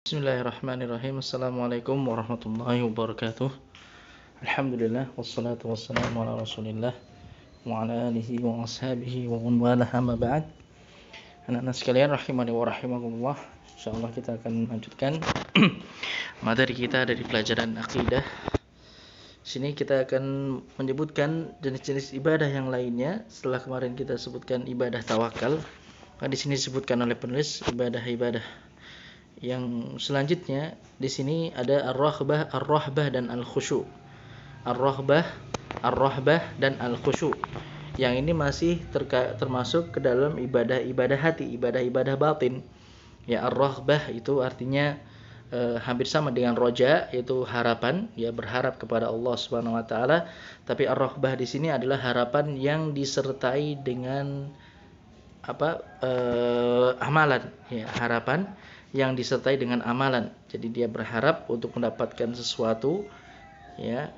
Bismillahirrahmanirrahim. Assalamualaikum warahmatullahi wabarakatuh. Alhamdulillah wassalatu wassalamu ala Rasulillah wa ala alihi wa ashabihi wa man walah, amma ba'd. Anak-anak sekalian rahimani wa rahimakumullah. Insyaallah kita akan melanjutkan materi kita dari pelajaran akidah. Sini kita akan menyebutkan jenis-jenis ibadah yang lainnya. Setelah kemarin kita sebutkan ibadah tawakal, maka di sini disebutkan oleh penulis ibadah-ibadah yang selanjutnya. Di sini ada ar-rahbah dan al-khusyu'. Ar-rahbah dan al-khusyu'. Yang ini masih termasuk ke dalam ibadah-ibadah hati, ibadah-ibadah batin. Ya, ar-rahbah itu artinya hampir sama dengan roja, yaitu harapan, ya berharap kepada Allah Subhanahu wa taala. Tapi ar-rahbah di sini adalah harapan yang disertai dengan amalan, ya, harapan yang disertai dengan amalan. Jadi dia berharap untuk mendapatkan sesuatu, ya,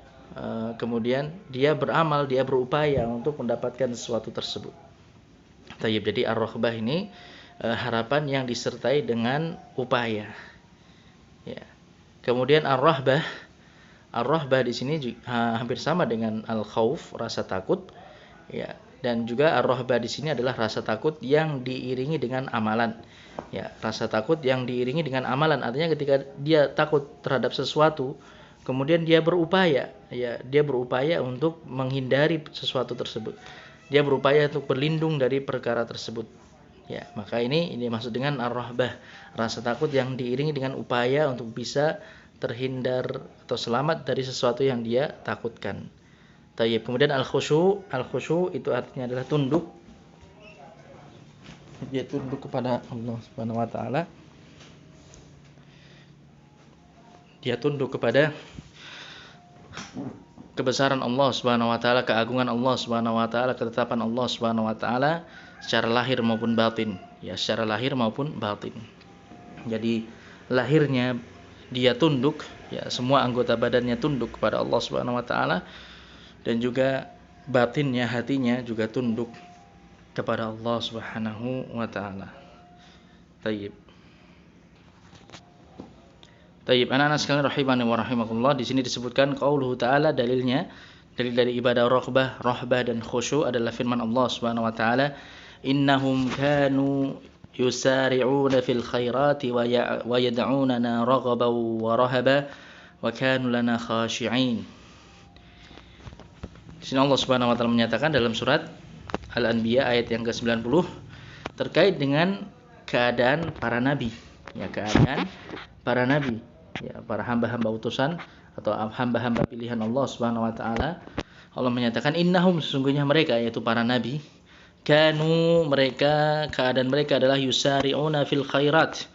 kemudian dia beramal, dia berupaya untuk mendapatkan sesuatu tersebut. Jadi ar-rahbah ini harapan yang disertai dengan upaya. Ya. Kemudian ar-rahbah di sini hampir sama dengan al-khauf, rasa takut, ya. Dan juga ar-rahbah di sini adalah rasa takut yang diiringi dengan amalan. Ya, rasa takut yang diiringi dengan amalan artinya ketika dia takut terhadap sesuatu, kemudian dia berupaya, ya, dia berupaya untuk menghindari sesuatu tersebut. Dia berupaya untuk berlindung dari perkara tersebut. Ya, maka ini maksud dengan ar-rahbah, rasa takut yang diiringi dengan upaya untuk bisa terhindar atau selamat dari sesuatu yang dia takutkan. Kemudian al-khusyu' itu artinya adalah tunduk. Dia tunduk kepada Allah Subhanahu wa taala. Dia tunduk kepada kebesaran Allah Subhanahu wa taala, keagungan Allah Subhanahu wa taala, ketetapan Allah Subhanahu wa taala secara lahir maupun batin. Ya, secara lahir maupun batin. Jadi lahirnya dia tunduk, ya, semua anggota badannya tunduk kepada Allah Subhanahu wa taala, dan juga batinnya, hatinya juga tunduk kepada Allah Subhanahu wa taala. Anak-anak sekalian rahimani wa rahimakumullah, di sini disebutkan qauluhu ta'ala, dalil dari ibadah rahbah dan khusyu' adalah firman Allah Subhanahu wa taala, innahum kanu yusari'una fil khairati wa yad'unana raghaban wa rahaba wa kanu lana khashi'in. Di sini Allah Subhanahu wa taala menyatakan dalam surat Al-Anbiya ayat yang ke-90 terkait dengan keadaan para nabi. Ya, keadaan para nabi, ya, para hamba-hamba utusan atau hamba-hamba pilihan Allah Subhanahu wa taala. Allah menyatakan innahum, sesungguhnya mereka, yaitu para nabi, keadaan mereka adalah yusari'una fil khairat.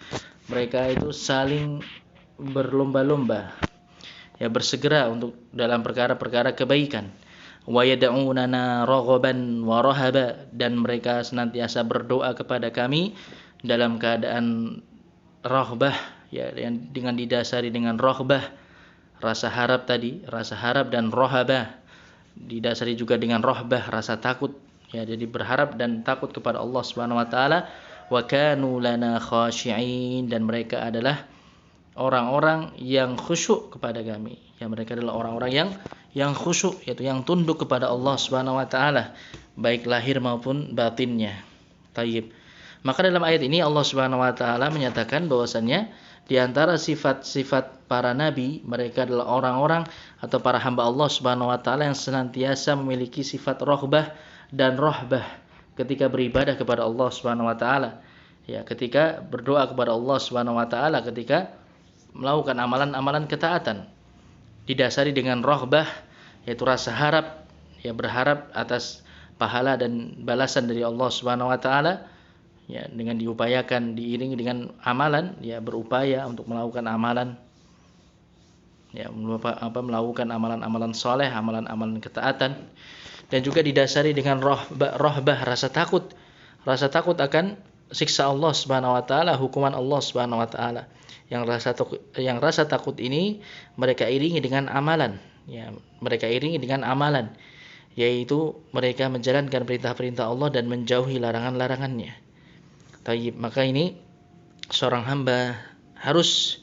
Mereka itu saling berlomba-lomba, ya, bersegera untuk dalam perkara-perkara kebaikan. Wa yad'unana raghaban wa rahaba, dan mereka senantiasa berdoa kepada kami dalam keadaan rahbah, ya, yang dengan didasari dengan rahbah, rasa harap tadi, rasa harap, dan rahabah didasari juga dengan rahbah, rasa takut, ya, jadi berharap dan takut kepada Allah Subhanahu wa taala. Wa kanu lana khashi'in, dan mereka adalah orang-orang yang khusyuk kepada kami. Ya, mereka adalah orang-orang yang khusyuk, yaitu yang tunduk kepada Allah Subhanahu wa taala, baik lahir maupun batinnya. Maka dalam ayat ini Allah Subhanahu wa taala menyatakan bahwasannya di antara sifat-sifat para nabi, mereka adalah orang-orang atau para hamba Allah Subhanahu wa taala yang senantiasa memiliki sifat rahbah dan rahbah ketika beribadah kepada Allah Subhanahu wa taala. Ya, ketika berdoa kepada Allah Subhanahu wa taala, ketika melakukan amalan-amalan ketaatan, didasari dengan rahbah, yaitu rasa harap, ya, berharap atas pahala dan balasan dari Allah Subhanahu wa taala, ya, dengan diupayakan, diiringi dengan amalan, ya, berupaya untuk melakukan amalan, ya, melakukan amalan-amalan soleh, amalan-amalan ketaatan, dan juga didasari dengan rahbah, rasa takut akan siksa Allah Subhanahu wa taala, hukuman Allah Subhanahu wa taala. Yang rasa takut ini mereka iringi dengan amalan, ya, yaitu mereka menjalankan perintah-perintah Allah dan menjauhi larangan-larangannya. Maka ini seorang hamba harus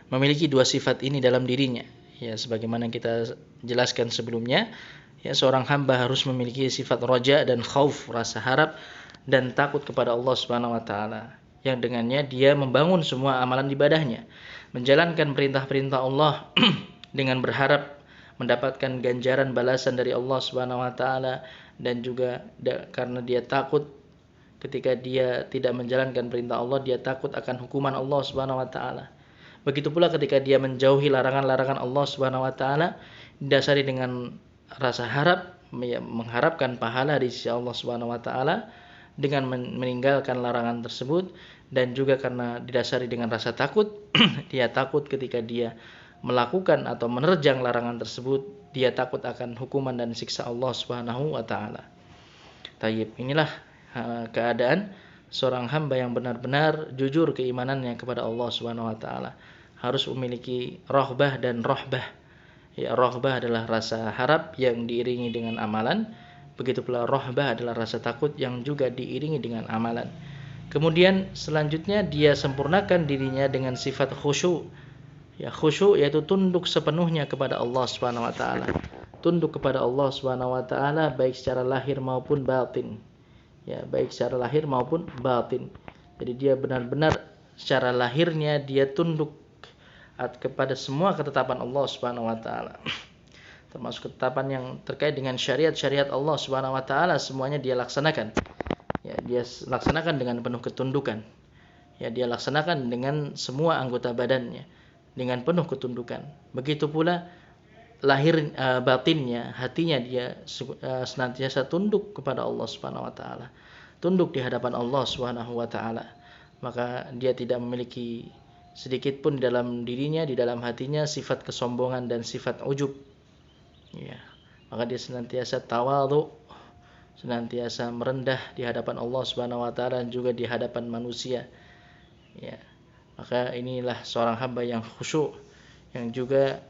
memiliki dua sifat ini dalam dirinya. Ya, sebagaimana kita jelaskan sebelumnya, ya seorang hamba harus memiliki sifat roja dan khauf, rasa harap dan takut kepada Allah Subhanahu wa taala, yang dengannya dia membangun semua amalan ibadahnya, menjalankan perintah-perintah Allah dengan berharap mendapatkan ganjaran balasan dari Allah Subhanahu wa taala, dan juga karena dia takut ketika dia tidak menjalankan perintah Allah, dia takut akan hukuman Allah Subhanahu wa taala. Begitu pula ketika dia menjauhi larangan-larangan Allah Subhanahu wa taala, didasari dengan rasa harap, mengharapkan pahala di sisi Allah Subhanahu wa taala dengan meninggalkan larangan tersebut, dan juga karena didasari dengan rasa takut, dia takut ketika dia melakukan atau menerjang larangan tersebut, dia takut akan hukuman dan siksa Allah Subhanahu wa taala. Tayyib, inilah keadaan seorang hamba yang benar-benar jujur keimanannya kepada Allah Subhanahu wa taala. Harus memiliki rahbah dan rohbah. Ya, rahbah adalah rasa harap yang diiringi dengan amalan. Begitu pula rahbah adalah rasa takut yang juga diiringi dengan amalan. Kemudian selanjutnya dia sempurnakan dirinya dengan sifat khusyuk. Ya, khusyuk yaitu tunduk sepenuhnya kepada Allah Subhanahu wa taala. Tunduk kepada Allah Subhanahu wa taala baik secara lahir maupun batin. Ya, baik secara lahir maupun batin. Jadi dia benar-benar secara lahirnya dia tunduk kepada semua ketetapan Allah Subhanahu wa taala. Termasuk ketetapan yang terkait dengan syariat-syariat Allah Subhanahu wa taala, semuanya dia laksanakan. Ya, dia laksanakan dengan penuh ketundukan. Ya, dia laksanakan dengan semua anggota badannya dengan penuh ketundukan. Begitu pula batinnya, hatinya dia senantiasa tunduk kepada Allah Subhanahu wa taala. Tunduk di hadapan Allah Subhanahu wa taala. Maka dia tidak memiliki sedikit pun di dalam dirinya, di dalam hatinya sifat kesombongan dan sifat ujub. Ya, maka dia senantiasa tawadhu, senantiasa merendah di hadapan Allah Subhanahu wa taala dan juga di hadapan manusia. Ya. Maka inilah seorang hamba yang khusyuk, yang juga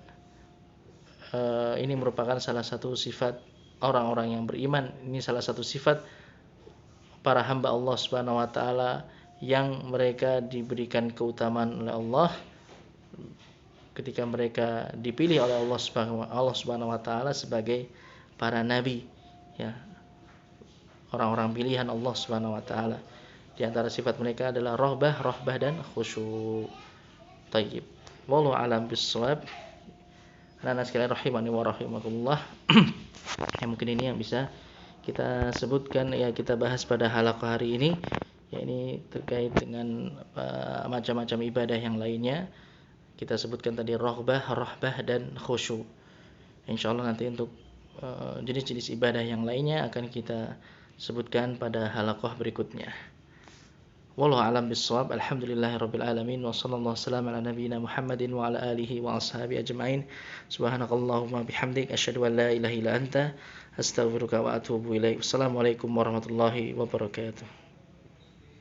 ini merupakan salah satu sifat orang-orang yang beriman. Ini salah satu sifat para hamba Allah Subhanahu wa taala yang mereka diberikan keutamaan oleh Allah ketika mereka dipilih oleh Allah Subhanahu wa taala sebagai para nabi, ya. Orang-orang pilihan Allah Subhanahu wa taala. Di antara sifat mereka adalah rahbah dan khusyuk. Tayyib. Wallahu a'lam bissawab. Anak-anak sekalian rahimani wa rahimakumullah. Ya, mungkin ini yang bisa kita sebutkan, ya kita bahas pada halaqah hari ini. Ya, ini terkait dengan macam-macam ibadah yang lainnya. Kita sebutkan tadi rahbah dan khusyuk. Insyaallah nanti untuk jenis-jenis ibadah yang lainnya akan kita sebutkan pada halaqah berikutnya. Wallahu a'lam bissawab. Alhamdulillahirabbil alamin wa sallallahu wasallam ala nabiyyina Muhammadin wa ala alihi wa ashabi ajmain. Subhanakallahumma bihamdik asyhadu an la ilaha illa anta astaghfiruka wa atubu ilaik. Wassalamualaikum warahmatullahi wabarakatuh.